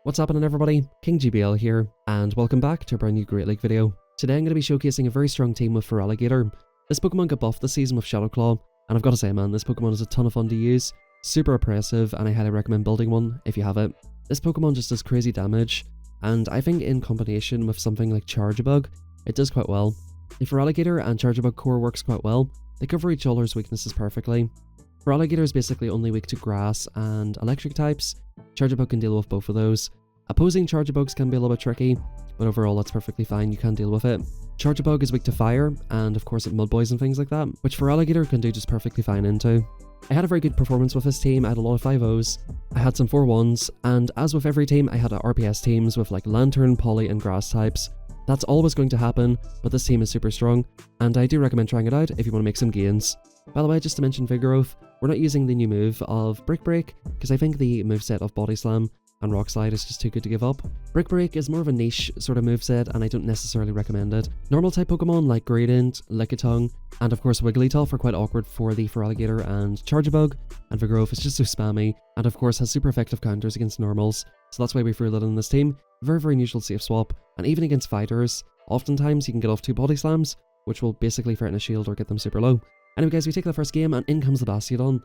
What's happening everybody, King GBL here, and welcome back to a brand new Great League video. Today I'm going to be showcasing a very strong team with Feraligatr. This Pokemon got buffed this season with Shadow Claw, and I've got to say man, this Pokemon is a ton of fun to use, super oppressive, and I highly recommend building one if you have it. This Pokemon just does crazy damage, and I think in combination with something like Charjabug, it does quite well. The Feraligatr and Charjabug core works quite well, they cover each other's weaknesses perfectly. Feraligatr is basically only weak to grass and electric types. Charjabug can deal with both of those. Opposing Charjabugs can be a little bit tricky, but overall that's perfectly fine, you can deal with it. Charjabug is weak to fire, and of course at mud boys and things like that, which Feraligatr can do just perfectly fine into. I had a very good performance with this team, I had a lot of 5-0s, I had some 4-1s, and as with every team I had RPS teams with like Lantern, Poly and Grass types. That's always going to happen, but this team is super strong, and I do recommend trying it out if you want to make some gains. By the way, just to mention Vigoroth, we're not using the new move of Brick Break, because I think the moveset of Body Slam and Rock Slide is just too good to give up. Brick Break is more of a niche sort of moveset, and I don't necessarily recommend it. Normal type Pokemon like Gradient, Lickitung, and of course Wigglytuff are quite awkward for the Feraligatr and Charjabug, and Vigoroth is just so spammy, and of course has super effective counters against normals, so that's why we threw that in this team. Very, very unusual safe swap, and even against fighters, oftentimes you can get off 2 Body Slams, which will basically threaten a shield or get them super low. Anyway guys, we take the first game, and in comes the Bastiodon.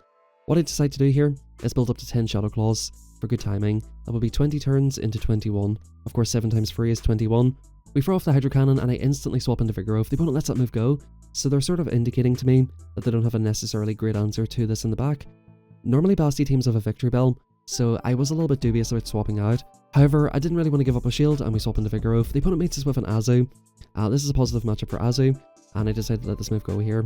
What I decide to do here is build up to 10 Shadow Claws for good timing. That will be 20 turns into 21. Of course 7 times 3 is 21. We throw off the Hydro Cannon and I instantly swap into Vigoroth. The opponent lets that move go, so they're sort of indicating to me that they don't have a necessarily great answer to this in the back. Normally Basti teams have a Victory Bell, so I was a little bit dubious about swapping out. However, I didn't really want to give up a shield and we swap into Vigoroth. The opponent meets us with an Azu. This is a positive matchup for Azu, and I decided to let this move go here.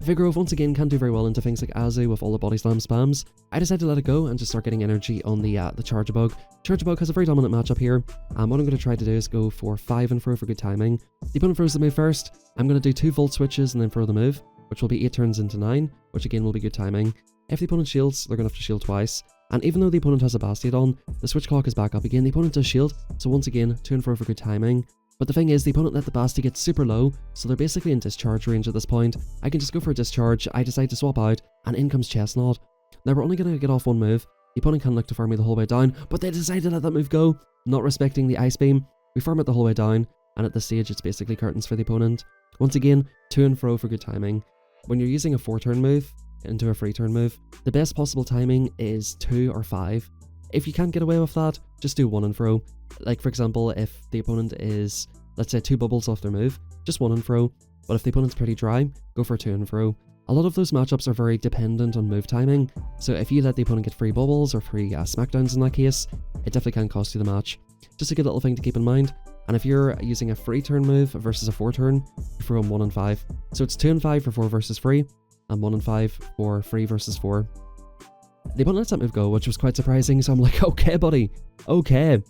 Vigoroth once again can't do very well into things like Azu with all the Body Slam spams. I decided to let it go and just start getting energy on the Charjabug. Charjabug has a very dominant matchup here, and what I'm going to try to do is go for 5 and throw for good timing. The opponent throws the move first, I'm going to do 2 Volt switches and then throw the move, which will be 8 turns into 9, which again will be good timing. If the opponent shields, they're going to have to shield twice, and even though the opponent has a Bastiodon, the switch clock is back up again. The opponent does shield, so once again 2 and throw for good timing. But the thing is, the opponent let the Basti get super low, so they're basically in discharge range at this point. I can just go for a discharge, I decide to swap out, and in comes Chestnut. Now we're only going to get off one move, the opponent can look to farm me the whole way down, but they decide to let that move go, not respecting the Ice Beam. We farm it the whole way down, and at this stage it's basically curtains for the opponent. Once again, 2 and throw for good timing. When you're using a 4-turn move into a 3-turn move, the best possible timing is 2 or 5. If you can't get away with that, just do 1 and throw. Like for example, if the opponent is, let's say 2 bubbles off their move, just 1 and throw. But if the opponent's pretty dry, go for 2 and throw. A lot of those matchups are very dependent on move timing, so if you let the opponent get free bubbles or free smackdowns in that case, it definitely can cost you the match. Just a good little thing to keep in mind. And if you're using a 3-turn move versus a 4-turn, you throw 1 and 5. So it's 2 and 5 for 4 versus 3, and 1 and 5 for 3 versus 4. The opponent lets that move go, which was quite surprising, so I'm like, okay buddy, okay.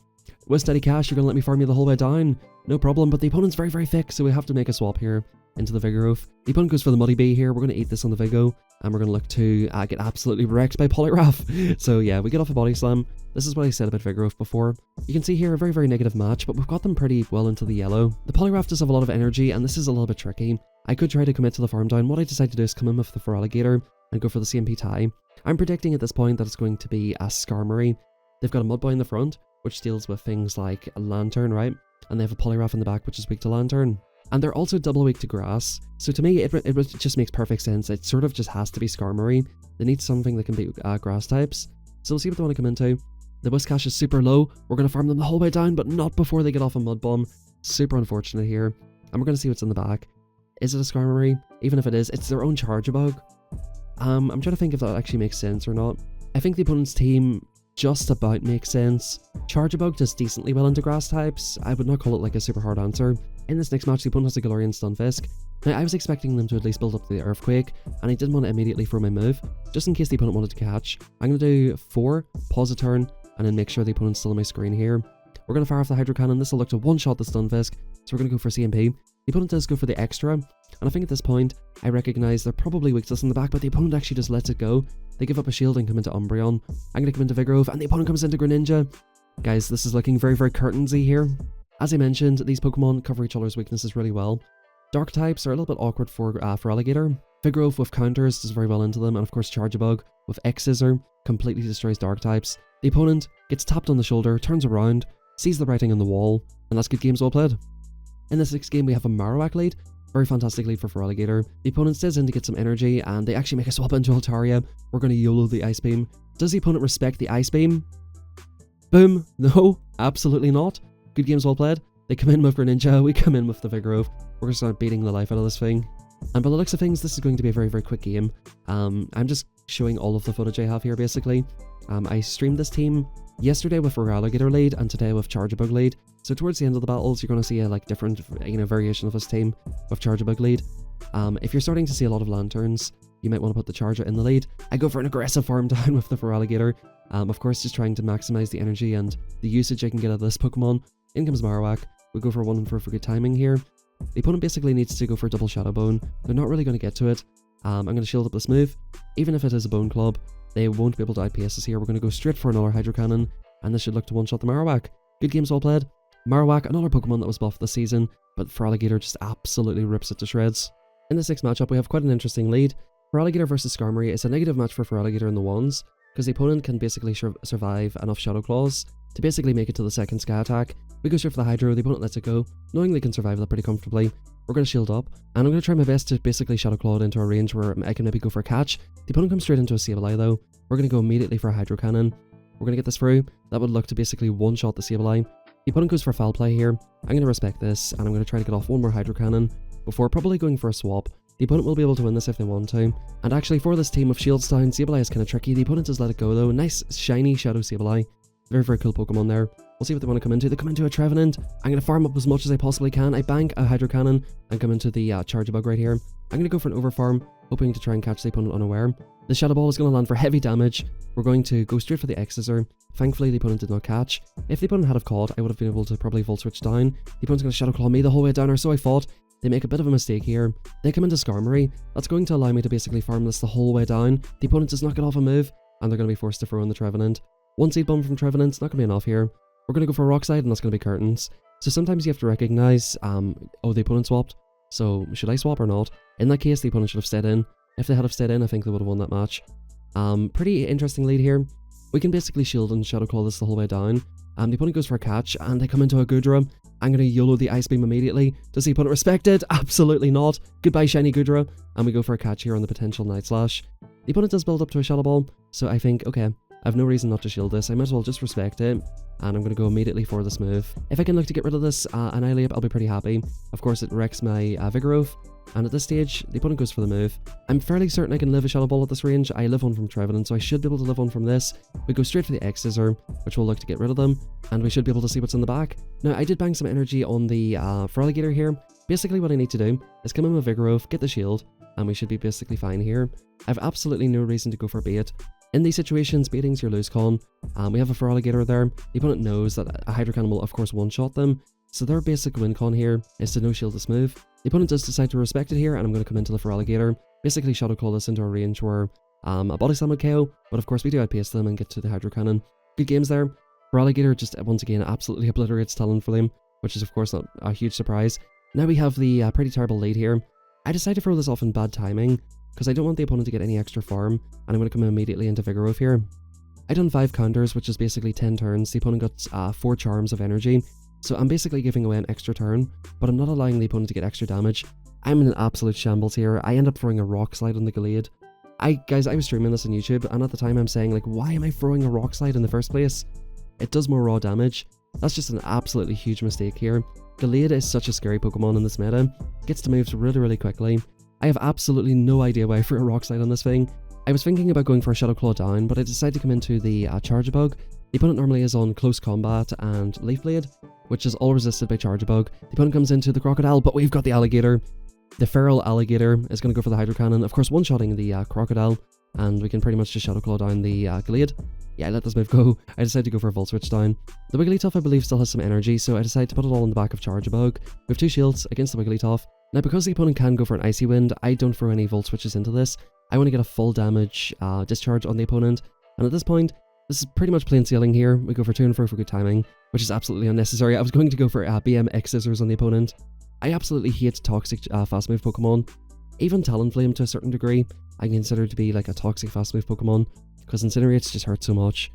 With steady cash, you're going to let me farm you the whole way down. No problem, but the opponent's very, very thick, so we have to make a swap here into the Vigoroth. The opponent goes for the Muddy Bee here, we're going to eat this on the Vigo, and we're going to look to get absolutely wrecked by Poliwrath. So yeah, we get off a Body Slam. This is what I said about Vigoroth before. You can see here a very, very negative match, but we've got them pretty well into the yellow. The Poliwrath does have a lot of energy, and this is a little bit tricky. I could try to commit to the farm down. What I decide to do is come in with the Feraligatr and go for the CMP tie. I'm predicting at this point that it's going to be a Skarmory. They've got a Mudboy in the front, which deals with things like a Lantern, right? And they have a Poliwrath in the back, which is weak to Lantern. And they're also double weak to Grass. So to me, it just makes perfect sense. It sort of just has to be Skarmory. They need something that can beat Grass types. So we'll see what they want to come into. The Whiscash is super low. We're going to farm them the whole way down, but not before they get off a Mud Bomb. Super unfortunate here. And we're going to see what's in the back. Is it a Skarmory? Even if it is, it's their own Charjabug. I'm trying to think if that actually makes sense or not. I think the opponent's team just about makes sense. Charjabug does decently well into Grass types. I would not call it like a super hard answer. In this next match, the opponent has a Galarian Stunfisk. Now, I was expecting them to at least build up the Earthquake, and I didn't want to immediately throw my move, just in case the opponent wanted to catch. I'm going to do 4, pause a turn, and then make sure the opponent's still on my screen here. We're going to fire off the Hydro Cannon. This will look to one-shot the Stunfisk, so we're going to go for CMP. The opponent does go for the extra, and I think at this point, I recognize they're probably weak to this in the back, but the opponent actually just lets it go. They give up a shield and come into Umbreon. I'm going to come into Vigoroth, and the opponent comes into Greninja. Guys, this is looking very, very curtainsy here. As I mentioned, these Pokemon cover each other's weaknesses really well. Dark types are a little bit awkward for Feraligatr. Vigoroth with counters does very well into them, and of course Charjabug with X-Scissor, completely destroys dark types. The opponent gets tapped on the shoulder, turns around, sees the writing on the wall, and that's good games well played. In this next game we have a Marowak lead, very fantastic lead for Feraligatr. The opponent stays in to get some energy, and they actually make a swap into Altaria. We're going to YOLO the Ice Beam. Does the opponent respect the Ice Beam? Boom! No, absolutely not. Good games well played. They come in with Greninja, we come in with the Vigoroth. We're going to start beating the life out of this thing. And by the looks of things, this is going to be a very, very quick game. I'm just showing all of the footage I have here, basically. I streamed this team yesterday with Feraligatr lead and today with Charjabug lead. So towards the end of the battles, you're going to see a different, variation of this team with Charjabug lead. If you're starting to see a lot of lanterns, you might want to put the Charger in the lead. I go for an aggressive farm down with the Feraligatr. Of course, just trying to maximize the energy and the usage I can get out of this Pokemon. In comes Marowak. We go for 1 for good timing here. The opponent basically needs to go for double Shadow Bone. They're not really going to get to it. I'm going to shield up this move. Even if it is a Bone Club, they won't be able to outpace us here. We're going to go straight for another Hydro Cannon, and this should look to one-shot the Marowak. Good games well played. Marowak, another Pokemon that was buffed this season, but Feraligatr just absolutely rips it to shreds. In this next matchup, we have quite an interesting lead. Feraligatr versus Skarmory. It's a negative match for Feraligatr in the wands, because the opponent can basically survive enough Shadow Claws to basically make it to the second Sky Attack. We go straight for the Hydro, the opponent lets it go, knowing they can survive that pretty comfortably. We're going to shield up, and I'm going to try my best to basically Shadow Claw it into a range where I can maybe go for a catch. The opponent comes straight into a Sableye though. We're going to go immediately for a Hydro Cannon. We're going to get this through. That would look to basically one-shot the Sableye. The opponent goes for foul play here. I'm going to respect this, and I'm going to try to get off one more Hydro Cannon before probably going for a swap. The opponent will be able to win this if they want to. And actually for this team with shields down, Sableye is kind of tricky. The opponent does let it go though. Nice shiny Shadow Sableye. Very, very cool Pokemon there. We'll see what they want to come into. They come into a Trevenant. I'm going to farm up as much as I possibly can. I bank a Hydro Cannon and come into the Charjabug right here. I'm going to go for an overfarm, hoping to try and catch the opponent unaware. The Shadow Ball is going to land for heavy damage. We're going to go straight for the X-Scissor. Thankfully, the opponent did not catch. If the opponent had have caught, I would have been able to probably Volt Switch down. The opponent's going to Shadow Claw me the whole way down, or so I thought. They make a bit of a mistake here. They come into Skarmory. That's going to allow me to basically farm this the whole way down. The opponent does not get off a move, and they're going to be forced to throw in the Trevenant. One Seed Bomb from Trevenant's not going to be enough here. We're going to go for Rock Slide, and that's going to be Curtains. So sometimes you have to recognize, oh, the opponent swapped. So should I swap or not? In that case, the opponent should have stayed in. If they had have stayed in, I think they would have won that match. Pretty interesting lead here. We can basically shield and Shadow Claw this the whole way down. The opponent goes for a catch, and they come into a Goodra. I'm going to YOLO the Ice Beam immediately. Does the opponent respect it? Absolutely not. Goodbye, shiny Goodra. And we go for a catch here on the potential Night Slash. The opponent does build up to a Shadow Ball, so I think, okay, I have no reason not to shield this. I might as well just respect it, and I'm going to go immediately for this move. If I can look to get rid of this Annihilape, I'll be pretty happy. Of course, it wrecks my Vigoroth, and at this stage, the opponent goes for the move. I'm fairly certain I can live a Shadow Ball at this range. I live one from Trevenant, so I should be able to live one from this. We go straight for the X-Scissor, which will look to get rid of them, and we should be able to see what's in the back. Now, I did bang some energy on the Feraligatr here. Basically, what I need to do is come in with Vigoroth, get the shield, and we should be basically fine here. I have absolutely no reason to go for bait. In these situations, baiting's your lose con. We have a Feraligatr there. The opponent knows that a Hydro Cannon will of course one-shot them, so their basic win con here is to no-shield this move. The opponent does decide to respect it here, and I'm going to come into the Feraligatr, basically Shadow Claw this into a range where a Body Slam would KO, but of course we do outpace them and get to the Hydro Cannon. Good games there. Feraligatr just once again absolutely obliterates Talonflame, which is of course not a huge surprise. Now we have the pretty terrible lead here. I decided to throw this off in bad timing, because I don't want the opponent to get any extra farm, and I'm going to come immediately into Vigoroth here. I done 5 counters, which is basically 10 turns. The opponent got 4 charms of energy, so I'm basically giving away an extra turn, but I'm not allowing the opponent to get extra damage. I'm in an absolute shambles here. I end up throwing a Rock Slide on the Gallade. Guys, I was streaming this on YouTube, and at the time I'm saying, like, why am I throwing a Rock Slide in the first place? It does more raw damage. That's just an absolutely huge mistake here. Gallade is such a scary Pokemon in this meta. Gets to moves really, really quickly. I have absolutely no idea why I threw a Rock Slide on this thing. I was thinking about going for a Shadow Claw down, but I decided to come into the Charjabug. The opponent normally is on Close Combat and Leaf Blade, which is all resisted by Charjabug. The opponent comes into the Crocodile, but we've got the Alligator. The Feral Alligator is going to go for the Hydro Cannon, of course one-shotting the Crocodile, and we can pretty much just Shadow Claw down the Gallade. Yeah, I let this move go. I decided to go for a Volt Switch down. The Wigglytuff, I believe, still has some energy, so I decided to put it all in the back of Charjabug. We have 2 shields against the Wigglytuff. Now, because the opponent can go for an Icy Wind, I don't throw any Volt Switches into this. I want to get a full damage discharge on the opponent, and at this point, this is pretty much plain sailing here. We go for 2 and 4 for good timing, which is absolutely unnecessary. I was going to go for BM X-Scissors on the opponent. I absolutely hate toxic fast move Pokemon. Even Talonflame to a certain degree, I consider to be like a toxic fast move Pokemon. because Incinerates just hurt so much.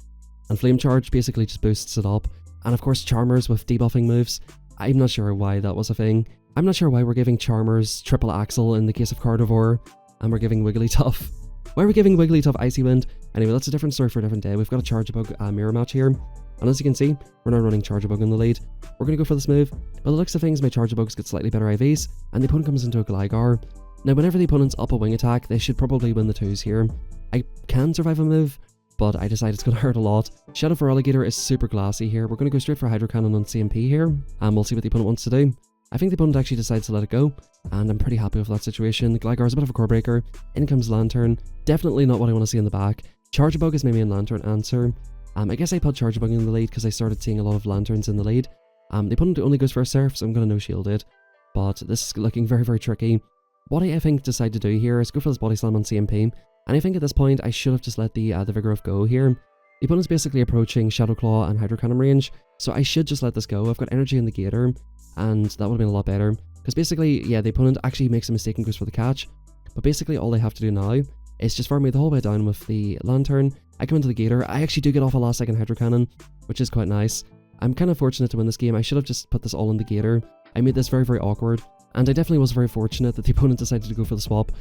And Flame Charge basically just boosts it up. And of course Charmers with debuffing moves. I'm not sure why that was a thing. I'm not sure why we're giving Charmers Triple Axle in the case of Carnivore, and we're giving Wigglytuff. Why are we giving Wigglytuff Icy Wind? Anyway, that's a different story for a different day. We've got a Charjabug mirror match here. And as you can see, we're now running Charjabug in the lead. We're going to go for this move. By the looks of things, my Charjabugs get slightly better IVs, and the opponent comes into a Gligar. Now, whenever the opponent's up a wing attack, they should probably win the 2s here. I can survive a move, but I decide it's going to hurt a lot. Shadow Feraligatr is super glassy here. We're going to go straight for Hydro Cannon on CMP here, and we'll see what the opponent wants to do. I think the opponent actually decides to let it go, and I'm pretty happy with that situation. The Gligar is a bit of a core breaker. In comes Lantern. Definitely not what I want to see in the back. Charjabug is my main Lantern answer. I guess I put Charjabug in the lead because I started seeing a lot of Lanterns in the lead. The opponent only goes for a Surf, so I'm going to no-shield it. But this is looking very, very tricky. What I think decide to do here is go for this Body Slam on CMP. And I think at this point, I should have just let the Vigoroth go here. The opponent's basically approaching Shadow Claw and Hydro Cannon range, so I should just let this go. I've got energy in the Gator, and that would have been a lot better. Because basically, yeah, the opponent actually makes a mistake and goes for the catch. But basically, all they have to do now is just farm me the whole way down with the Lantern. I come into the Gator. I actually do get off a last second Hydro Cannon, which is quite nice. I'm kind of fortunate to win this game. I should have just put this all in the Gator. I made this very, very awkward. And I definitely was very fortunate that the opponent decided to go for the swap.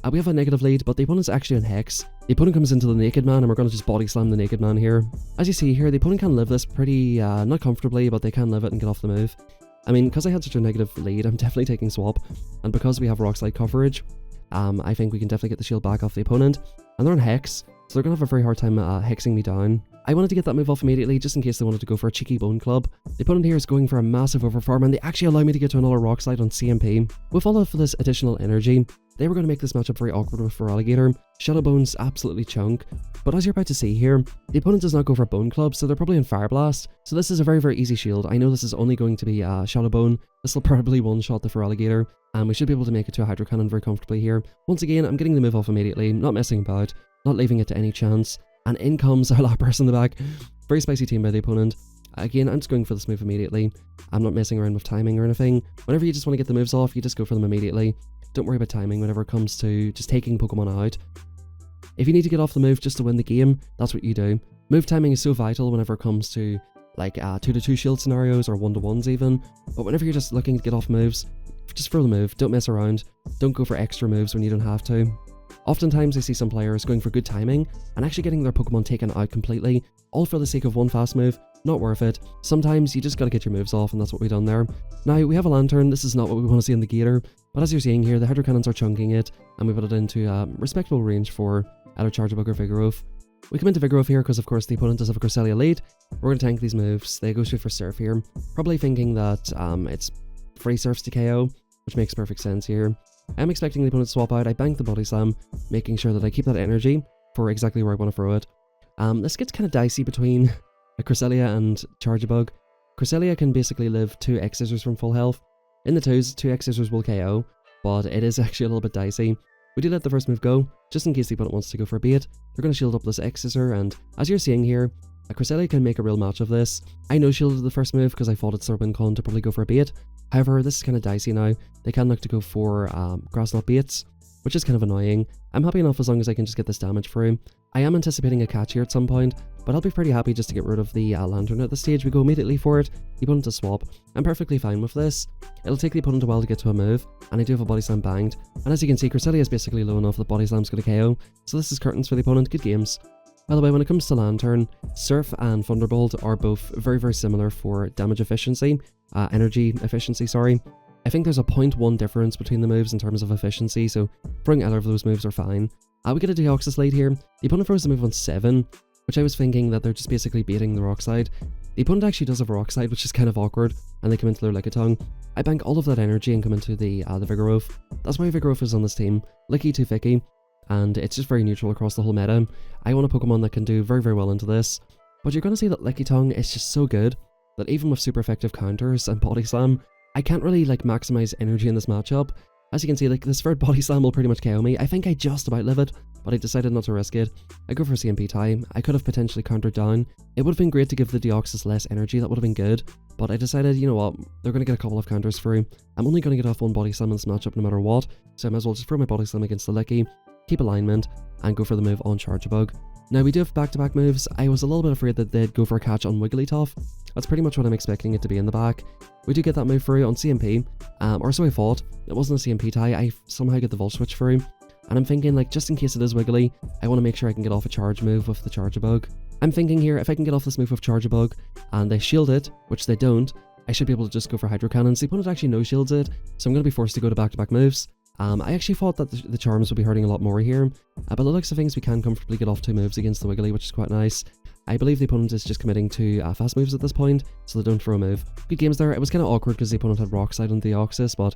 We have a negative lead, but the opponent's actually on Hex. The opponent comes into the Naked Man, and we're going to just Body Slam the Naked Man here. As you see here, the opponent can live this pretty, not comfortably, but they can live it and get off the move. I mean, because I had such a negative lead, I'm definitely taking swap. And because we have Rock Slide coverage, I think we can definitely get the shield back off the opponent. And they're on Hex, so they're going to have a very hard time hexing me down. I wanted to get that move off immediately, just in case they wanted to go for a cheeky Bone Club. The opponent here is going for a massive overfarm, and they actually allow me to get to another Rock Slide on CMP. With all of this additional energy, they were going to make this matchup very awkward with Feraligatr. Shadow Bone's absolutely chunk. But as you're about to see here, the opponent does not go for Bone Club, so they're probably in Fire Blast. So this is a very, very easy shield. I know this is only going to be Shadow Bone. This will probably one-shot the Feraligatr, and we should be able to make it to a Hydro Cannon very comfortably here. Once again, I'm getting the move off immediately, not messing about, not leaving it to any chance. And in comes our Lapras in the back. Very spicy team by the opponent. Again, I'm just going for this move immediately. I'm not messing around with timing or anything. Whenever you just want to get the moves off, you just go for them immediately. Don't worry about timing whenever it comes to just taking Pokemon out. If you need to get off the move just to win the game, that's what you do. Move timing is so vital whenever it comes to like 2-2 shield scenarios or 1-to-1s even. But whenever you're just looking to get off moves, just throw the move. Don't mess around. Don't go for extra moves when you don't have to. Oftentimes I see some players going for good timing and actually getting their Pokemon taken out completely, all for the sake of one fast move. Not worth it. Sometimes you just gotta get your moves off, and that's what we've done there. Now, we have a Lantern. This is not what we want to see in the Gator, but as you're seeing here, the Hydro Cannons are chunking it, and we put it into respectable range for either Charjabug or Vigoroth. We come into Vigoroth here because, of course, the opponent does have a Cresselia lead. We're going to tank these moves. They go straight for Surf here, probably thinking that it's free Surfs to KO, which makes perfect sense here. I'm expecting the opponent to swap out. I bank the Body Slam, making sure that I keep that energy for exactly where I want to throw it. This gets kind of dicey between a Cresselia and Charjabug. Cresselia can basically live 2 X-Scissors from full health. In the 2s, 2 X-Scissors will KO, but it is actually a little bit dicey. We do let the first move go, just in case the opponent wants to go for a bait. They're going to shield up this X-Scissor, and as you're seeing here, a Cresselia can make a real match of this. I no-shielded the first move because I thought it's their win con to probably go for a bait. However, this is kind of dicey now. They can look to go for Grass Knot baits, which is kind of annoying. I'm happy enough as long as I can just get this damage through. I am anticipating a catch here at some point, but I'll be pretty happy just to get rid of the Lantern at this stage. We go immediately for it, the opponent to swap. I'm perfectly fine with this. It'll take the opponent a while to get to a move, and I do have a Body Slam banged. And as you can see, Cresselia is basically low enough that Body Slam's going to KO, so this is curtains for the opponent. Good games. By the way, when it comes to Lantern, Surf and Thunderbolt are both very, very similar for damage efficiency, energy efficiency, sorry. I think there's a 0.1 difference between the moves in terms of efficiency, so throwing either of those moves are fine. We get a Deoxys lead here. The opponent throws the move on 7, which I was thinking that they're just basically baiting the Rock Slide. The opponent actually does have a Rock Slide, which is kind of awkward, and they come into their Lickitung. I bank all of that energy and come into the Vigoroth. That's why Vigoroth is on this team. Licky too thicky, and it's just very neutral across the whole meta. I want a Pokemon that can do very, very well into this. But you're going to see that Lickitung is just so good that even with super effective counters and Body Slam, I can't really like maximize energy in this matchup. As you can see, like this third Body Slam will pretty much KO me. I think I just about live it, but I decided not to risk it. I go for CMP time. I could have potentially countered down. It would have been great to give the Deoxys less energy, that would have been good. But I decided, you know what, they're going to get a couple of counters through. I'm only going to get off 1 Body Slam in this matchup no matter what, so I might as well just throw my Body Slam against the Licky, keep alignment, and go for the move on Charjabug. Now we do have back-to-back moves. I was a little bit afraid that they'd go for a catch on Wigglytuff. That's pretty much what I'm expecting it to be in the back. We do get that move through on CMP, or so I thought. It wasn't a CMP tie, I somehow get the Volt Switch through. And I'm thinking, like, just in case it is Wiggly, I want to make sure I can get off a charge move with the Charjabug. I'm thinking here, if I can get off this move with Charjabug, and they shield it, which they don't, I should be able to just go for Hydro Cannon. The opponent actually no shields it, so I'm going to be forced to go to back-to-back moves. I actually thought that the Charms would be hurting a lot more here, but the looks of things we can comfortably get off 2 moves against the Wiggly, which is quite nice. I believe the opponent is just committing to fast moves at this point, so they don't throw a move. Good games there. It was kind of awkward because the opponent had Rock Slide on Deoxys, but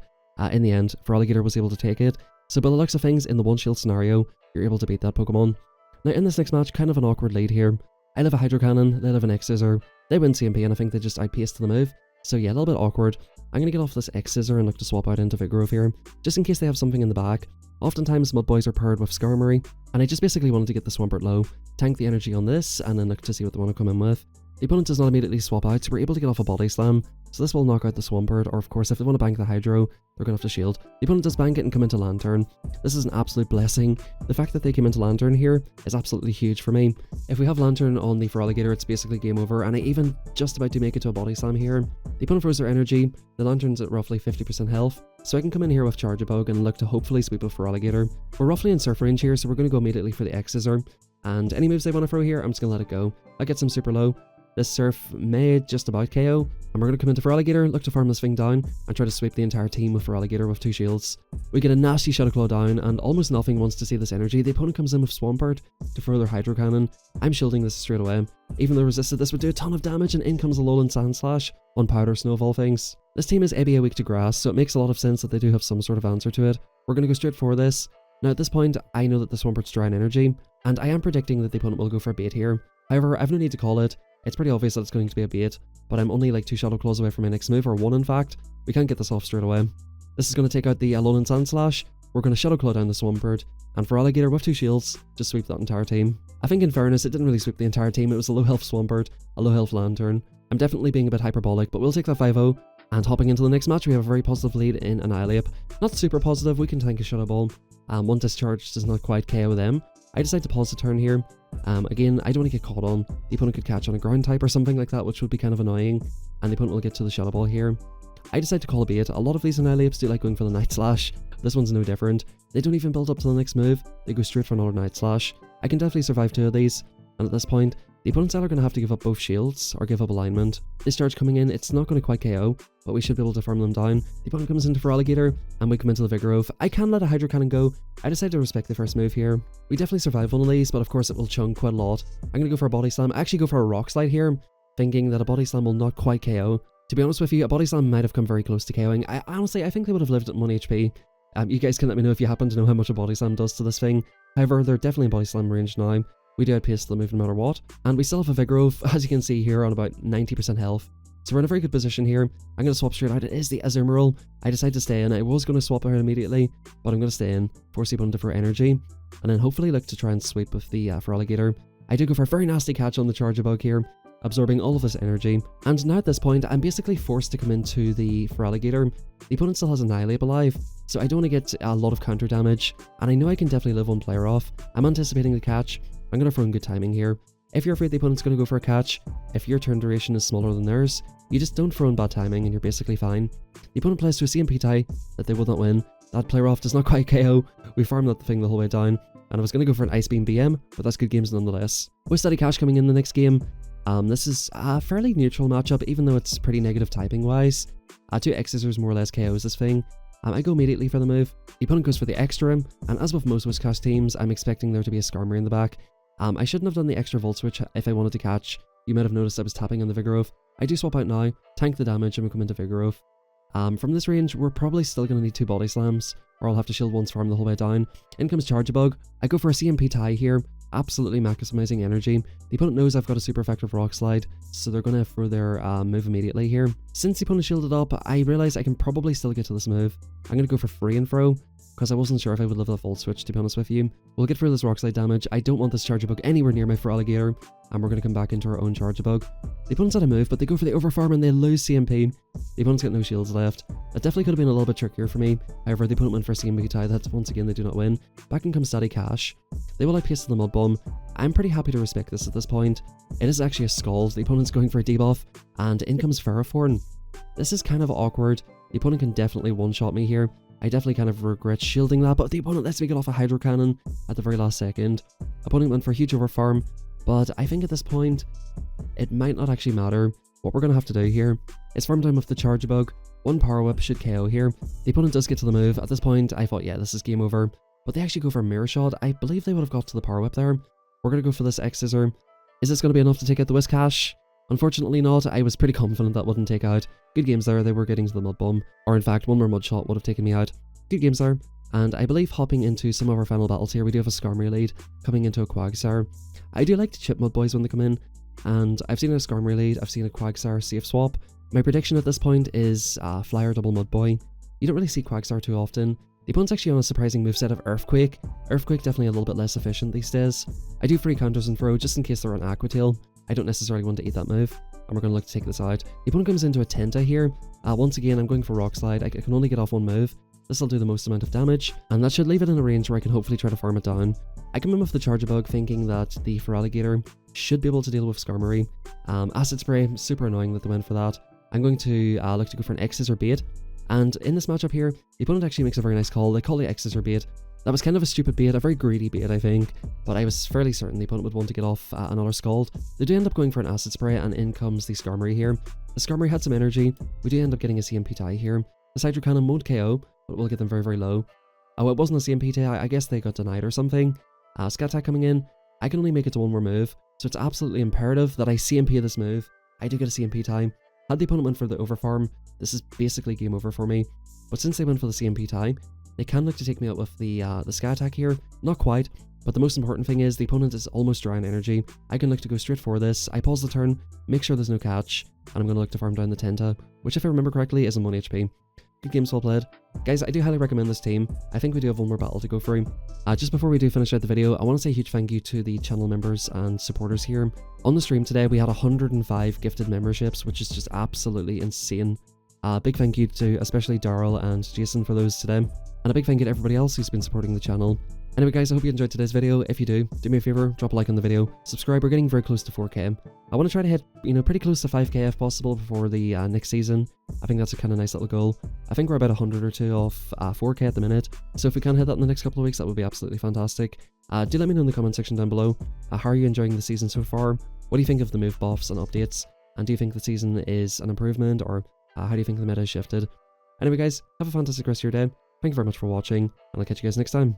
in the end, Feraligatr was able to take it. So by the looks of things, in the one-shield scenario, you're able to beat that Pokemon. Now in this next match, kind of an awkward lead here. I live a Hydro Cannon, they live an X-Scissor, they win CMP, and I think they just outpaced the move. So yeah, a little bit awkward. I'm going to get off this X-Scissor and look to swap out into Vigoroth here, just in case they have something in the back. Oftentimes Mudboys are paired with Skarmory, and I just basically wanted to get the Swampert low, tank the energy on this, and then look to see what they want to come in with. The opponent does not immediately swap out, so we're able to get off a Body Slam, so this will knock out the Swampert, or of course if they want to bank the Hydro, they're going to have to shield. The opponent does bank it and come into Lantern. This is an absolute blessing. The fact that they came into Lantern here is absolutely huge for me. If we have Lantern on the Feraligatr, it's basically game over, and I even just about to make it to a Body Slam here. The opponent throws their energy, the Lantern's at roughly 50% health, so I can come in here with Charjabug and look to hopefully sweep with Feraligatr. We're roughly in Surf range here, so we're going to go immediately for the X-Scissor, and any moves they want to throw here, I'm just going to let it go. I get some super low. This Surf may just about KO, and we're going to come into Feraligatr, look to farm this thing down, and try to sweep the entire team with Feraligatr with 2 shields. We get a nasty Shadow Claw down, and almost nothing wants to see this energy. The opponent comes in with Swampert to throw their Hydro Cannon. I'm shielding this straight away. Even though resisted, this would do a ton of damage, and in comes a Alolan Sandslash on Powder Snow of all things. This team is ABA weak to grass, so it makes a lot of sense that they do have some sort of answer to it. We're going to go straight for this. Now at this point, I know that the Swampert's dry in energy, and I am predicting that the opponent will go for a bait here. However, I've no need to call it. It's pretty obvious that it's going to be a bait, but I'm only like 2 Shadow Claws away from my next move, or 1 in fact. We can't get this off straight away. This is going to take out the Alolan Sandslash. We're going to Shadow Claw down the Swampert, and Feraligatr with 2 shields, just sweep that entire team. I think in fairness, it didn't really sweep the entire team. It was a low health Swampert, a low health Lantern. I'm definitely being a bit hyperbolic, but we'll take that 5-0. And hopping into the next match, we have a very positive lead in Annihilape. Not super positive, we can tank a Shadow Ball. One discharge does not quite KO them. I decide to pause the turn here. Again, I don't want to get caught on. The opponent could catch on a ground type or something like that, which would be kind of annoying, and the opponent will get to the Shadow Ball here. I decide to call a bait. A lot of these Annihilapes do like going for the Night Slash. This one's no different. They don't even build up to the next move, they go straight for another Night Slash. I can definitely survive 2 of these, and at this point, the opponent's either going to have to give up both shields or give up alignment. Discharge coming in, it's not going to quite KO, but we should be able to farm them down. The opponent comes into Feraligatr, and we come into the Vigoroth. I can let a Hydro Cannon go. I decide to respect the first move here. We definitely survive one of these, but of course it will chunk quite a lot. I'm going to go for a Body Slam. I actually go for a Rock Slide here, thinking that a Body Slam will not quite KO. To be honest with you, a Body Slam might have come very close to KOing. Honestly, I think they would have lived at 1 HP. You guys can let me know if you happen to know how much a Body Slam does to this thing. However, they're definitely in Body Slam range now. We do outpace the move no matter what, and we still have a Vigoroth, as you can see here, on about 90% health. So we're in a very good position here. I'm going to swap straight out. It is the Azumarill. I decide to stay in. I was going to swap out immediately, but I'm going to stay in, force the opponent for energy, and then hopefully look to try and sweep with the Feraligatr. I do go for a very nasty catch on the Charjabug here, absorbing all of this energy, and now at this point, I'm basically forced to come into the Feraligatr. The opponent still has Annihilape alive, so I don't want to get a lot of counter damage, and I know I can definitely live one player off. I'm anticipating the catch. I'm going to throw in good timing here. If you're afraid the opponent's going to go for a catch, if your turn duration is smaller than theirs, you just don't throw in bad timing and you're basically fine. The opponent plays to a CMP tie that they will not win. That player off does not quite KO. We farmed that thing the whole way down, and I was going to go for an Ice Beam BM, but that's good games nonetheless. With Steady Cash coming in the next game, this is a fairly neutral matchup, even though it's pretty negative typing wise. 2 X-Scissors more or less KOs this thing. I go immediately for the move. The opponent goes for the extra, and as with most Whiscash teams, I'm expecting there to be a Skarmory in the back. I shouldn't have done the extra Volt Switch if I wanted to catch. You might have noticed I was tapping on the Vigoroth. I do swap out now, tank the damage, and we come into Vigoroth. From this range, we're probably still going to need 2 Body Slams, or I'll have to shield once farm the whole way down. In comes Charjabug. I go for a CMP tie here, absolutely maximizing energy. The opponent knows I've got a super effective Rock Slide, so they're going to throw their move immediately here. Since the opponent shielded up, I realize I can probably still get to this move. I'm going to go for free and throw, because I wasn't sure if I would live the Volt Switch, to be honest with you. We'll get through this Rock Slide damage. I don't want this Charjabug anywhere near my Feraligatr, and we're going to come back into our own Charjabug. The opponent's had a move, but they go for the Overfarm and they lose CMP. The opponent's got no shields left. That definitely could have been a little bit trickier for me. However, the opponent went for a CMP tie that once again they do not win. Back in comes Steady Cash. They will outpace the Mud Bomb. I'm pretty happy to respect this at this point. It is actually a Scald, the opponent's going for a debuff, and in comes Ferrothorn. This is kind of awkward. The opponent can definitely one-shot me here. I definitely kind of regret shielding that, but the opponent lets me get off a Hydro Cannon at the very last second. Opponent went for a huge overfarm, but I think at this point, it might not actually matter. What we're going to have to do here is farm down with the Charge Bug. One Power Whip should KO here. The opponent does get to the move. At this point, I thought, yeah, this is game over. But they actually go for a Mirror Shot. I believe they would have got to the Power Whip there. We're going to go for this X-Scissor. Is this going to be enough to take out the Whiscash? Unfortunately not. I was pretty confident that wouldn't take out. Good games there. They were getting to the Mud Bomb. Or in fact, one more Mud Shot would have taken me out. Good games there. And I believe hopping into some of our final battles here, we do have a Skarmory lead coming into a Quagsire. I do like to chip Mud Boys when they come in. And I've seen a Skarmory lead. I've seen a Quagsire safe swap. My prediction at this point is Flyer double Mud Boy. You don't really see Quagsire too often. The opponent's actually on a surprising moveset of Earthquake. Earthquake definitely a little bit less efficient these days. I do free counters and throw just in case they're on Aqua Tail. I don't necessarily want to eat that move, and we're going to look to take this out. The opponent comes into a Tenta here. Once again, I'm going for Rock Slide. I can only get off one move. This will do the most amount of damage, and that should leave it in a range where I can hopefully try to farm it down. I come in with the Charge Bug thinking that the Feraligatr should be able to deal with Skarmory. Acid Spray, super annoying that they went for that. I'm going to look to go for an X-Scissor Bait. And in this matchup here, the opponent actually makes a very nice call. They call the X-Scissor Bait. That was kind of a stupid bait, a very greedy bait, I think, but I was fairly certain the opponent would want to get off another Scald. They do end up going for an Acid Spray, and in comes the Skarmory here. The Skarmory had some energy. We do end up getting a CMP tie here. The Hydro Cannon won't KO, but we'll get them very, very low. Oh, it wasn't a CMP tie. I guess they got denied or something. Scat Attack coming in. I can only make it to one more move, so it's absolutely imperative that I CMP this move. I do get a CMP tie. Had the opponent went for the Overfarm, this is basically game over for me. But since they went for the CMP tie, they can look to take me out with the Sky Attack here. Not quite, but the most important thing is the opponent is almost dry on energy. I can look to go straight for this. I pause the turn, make sure there's no catch, and I'm going to look to farm down the Tenta, which if I remember correctly is on 1 HP. Good games, well played. Guys, I do highly recommend this team. I think we do have one more battle to go through. Just before we do finish out the video, I want to say a huge thank you to the channel members and supporters here. On the stream today, we had 105 gifted memberships, which is just absolutely insane. Big thank you to especially Daryl and Jason for those today. And a big thank you to everybody else who's been supporting the channel. Anyway guys, I hope you enjoyed today's video. If you do me a favor, drop a like on the video, subscribe. We're getting very close to 4k. I want to try to hit, pretty close to 5k if possible before the next season. I think that's a kind of nice little goal. I think we're about 100 or 2 off 4k at the minute, so if we can hit that in the next couple of weeks, that would be absolutely fantastic. Do let me know in the comment section down below, how are you enjoying the season so far? What do you think of the move buffs and updates? And do you think the season is an improvement, or how do you think the meta has shifted? Anyway guys, have a fantastic rest of your day. Thank you very much for watching, and I'll catch you guys next time.